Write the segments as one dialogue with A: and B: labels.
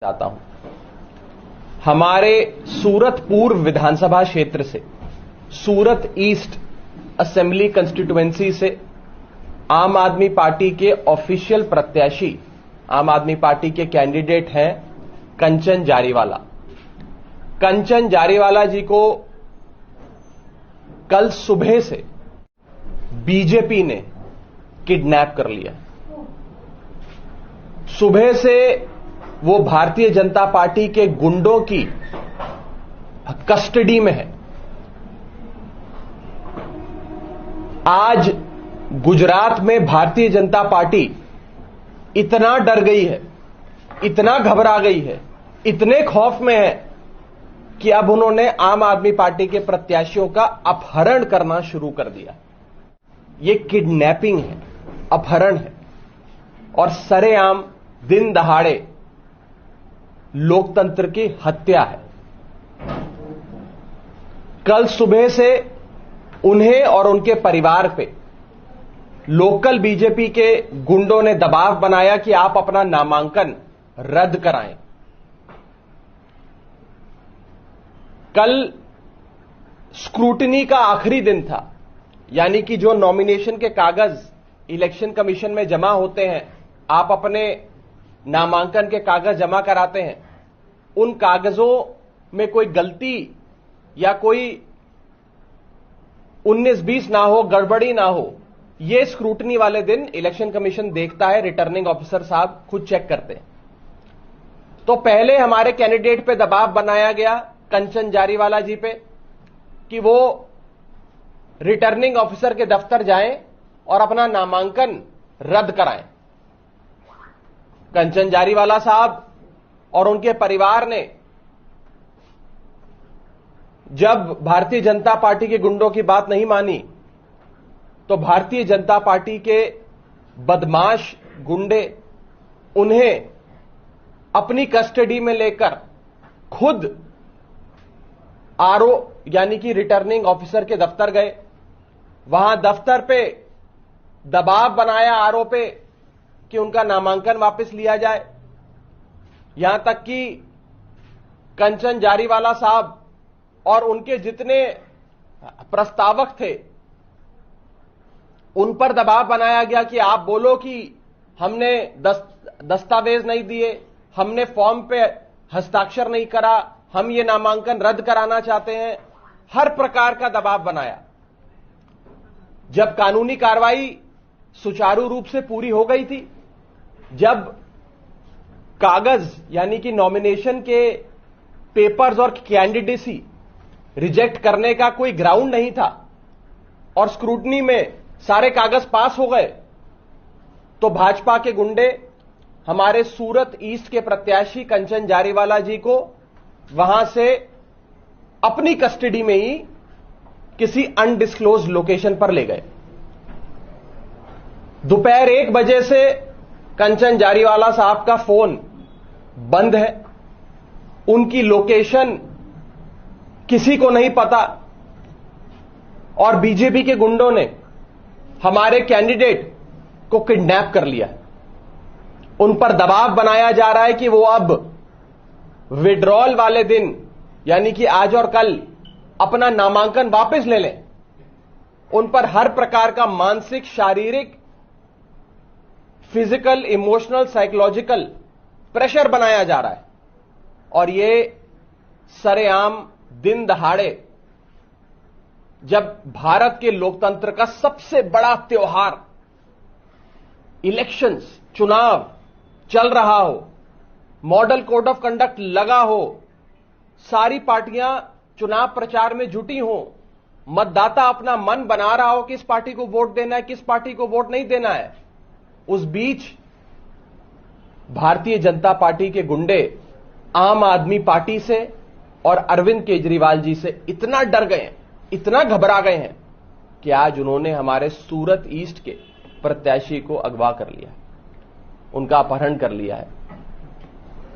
A: चाहता हूं। हमारे सूरत पूर्व विधानसभा क्षेत्र से, सूरत ईस्ट असेंबली कंस्टिट्यूएंसी से आम आदमी पार्टी के ऑफिशियल प्रत्याशी, आम आदमी पार्टी के कैंडिडेट हैं कंचन जारीवाला। कंचन जारीवाला जी को कल सुबह से बीजेपी ने किडनैप कर लिया। सुबह से वो भारतीय जनता पार्टी के गुंडों की कस्टडी में है। आज गुजरात में भारतीय जनता पार्टी इतना डर गई है, इतना घबरा गई है, इतने खौफ में है कि अब उन्होंने आम आदमी पार्टी के प्रत्याशियों का अपहरण करना शुरू कर दिया। यह किडनैपिंग है, अपहरण है और सरेआम दिन दहाड़े लोकतंत्र की हत्या है। कल सुबह से उन्हें और उनके परिवार पे लोकल बीजेपी के गुंडों ने दबाव बनाया कि आप अपना नामांकन रद्द कराएं। कल स्क्रूटनी का आखिरी दिन था, यानी कि जो नॉमिनेशन के कागज इलेक्शन कमीशन में जमा होते हैं, आप अपने नामांकन के कागज जमा कराते हैं, उन कागजों में कोई गलती या कोई 19-20 ना हो, गड़बड़ी ना हो, यह स्क्रूटनी वाले दिन इलेक्शन कमीशन देखता है, रिटर्निंग ऑफिसर साहब खुद चेक करते हैं। तो पहले हमारे कैंडिडेट पे दबाव बनाया गया कंचन जारीवाला जी पे कि वो रिटर्निंग ऑफिसर के दफ्तर जाएं और अपना नामांकन रद्द कराएं। कंचन जारीवाला साहब और उनके परिवार ने जब भारतीय जनता पार्टी के गुंडों की बात नहीं मानी तो भारतीय जनता पार्टी के बदमाश गुंडे उन्हें अपनी कस्टडी में लेकर खुद आरओ यानी कि रिटर्निंग ऑफिसर के दफ्तर गए। वहां दफ्तर पे दबाव बनाया आरओ पे कि उनका नामांकन वापस लिया जाए। यहां तक कि कंचन जारीवाला साहब और उनके जितने प्रस्तावक थे उन पर दबाव बनाया गया कि आप बोलो कि हमने दस्तावेज नहीं दिए, हमने फॉर्म पे हस्ताक्षर नहीं करा, हम ये नामांकन रद्द कराना चाहते हैं। हर प्रकार का दबाव बनाया। जब कानूनी कार्रवाई सुचारू रूप से पूरी हो गई थी, जब कागज यानी कि नॉमिनेशन के पेपर्स और कैंडिडेसी रिजेक्ट करने का कोई ग्राउंड नहीं था और स्क्रूटनी में सारे कागज पास हो गए, तो भाजपा के गुंडे हमारे सूरत ईस्ट के प्रत्याशी कंचन जारीवाला जी को वहां से अपनी कस्टडी में ही किसी अनडिस्क्लोज्ड लोकेशन पर ले गए। दोपहर 1 बजे से कंचन जारीवाला साहब का फोन बंद है, उनकी लोकेशन किसी को नहीं पता और बीजेपी के गुंडों ने हमारे कैंडिडेट को किडनैप कर लिया। उन पर दबाव बनाया जा रहा है कि वो अब विड्रॉल वाले दिन यानी कि आज और कल अपना नामांकन वापस ले लें। उन पर हर प्रकार का मानसिक, शारीरिक, फिजिकल, इमोशनल, साइकोलॉजिकल प्रेशर बनाया जा रहा है और ये सरेआम दिन दहाड़े, जब भारत के लोकतंत्र का सबसे बड़ा त्योहार इलेक्शंस, चुनाव चल रहा हो, मॉडल कोड ऑफ कंडक्ट लगा हो, सारी पार्टियां चुनाव प्रचार में जुटी हों, मतदाता अपना मन बना रहा हो कि किस पार्टी को वोट देना है, किस पार्टी को वोट नहीं देना है, उस बीच भारतीय जनता पार्टी के गुंडे आम आदमी पार्टी से और अरविंद केजरीवाल जी से इतना डर गए हैं, इतना घबरा गए हैं कि आज उन्होंने हमारे सूरत ईस्ट के प्रत्याशी को अगवा कर लिया, उनका अपहरण कर लिया है।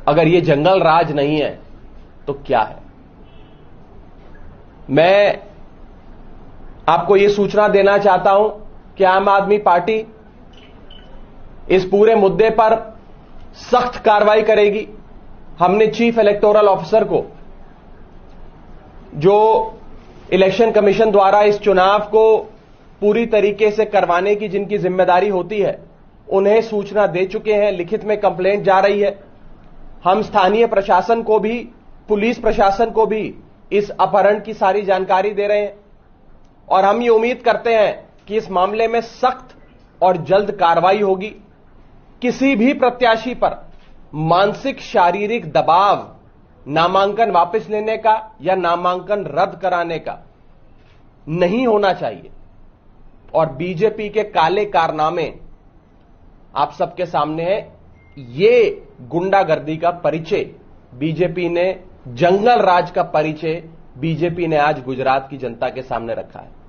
A: अगर ये जंगल राज नहीं है तो क्या है? मैं आपको यह सूचना देना चाहता हूं कि आम आदमी पार्टी इस पूरे मुद्दे पर सख्त कार्रवाई करेगी। हमने चीफ इलेक्टोरल ऑफिसर को, जो इलेक्शन कमीशन द्वारा इस चुनाव को पूरी तरीके से करवाने की जिनकी जिम्मेदारी होती है, उन्हें सूचना दे चुके हैं। लिखित में कंप्लेंट जा रही है। हम स्थानीय प्रशासन को भी, पुलिस प्रशासन को भी इस अपहरण की सारी जानकारी दे रहे हैं और हम ये उम्मीद करते हैं कि इस मामले में सख्त और जल्द कार्रवाई होगी। किसी भी प्रत्याशी पर मानसिक शारीरिक दबाव नामांकन वापस लेने का या नामांकन रद्द कराने का नहीं होना चाहिए और बीजेपी के काले कारनामे आप सबके सामने है। ये गुंडागर्दी का परिचय बीजेपी ने, जंगल राज का परिचय बीजेपी ने आज गुजरात की जनता के सामने रखा है।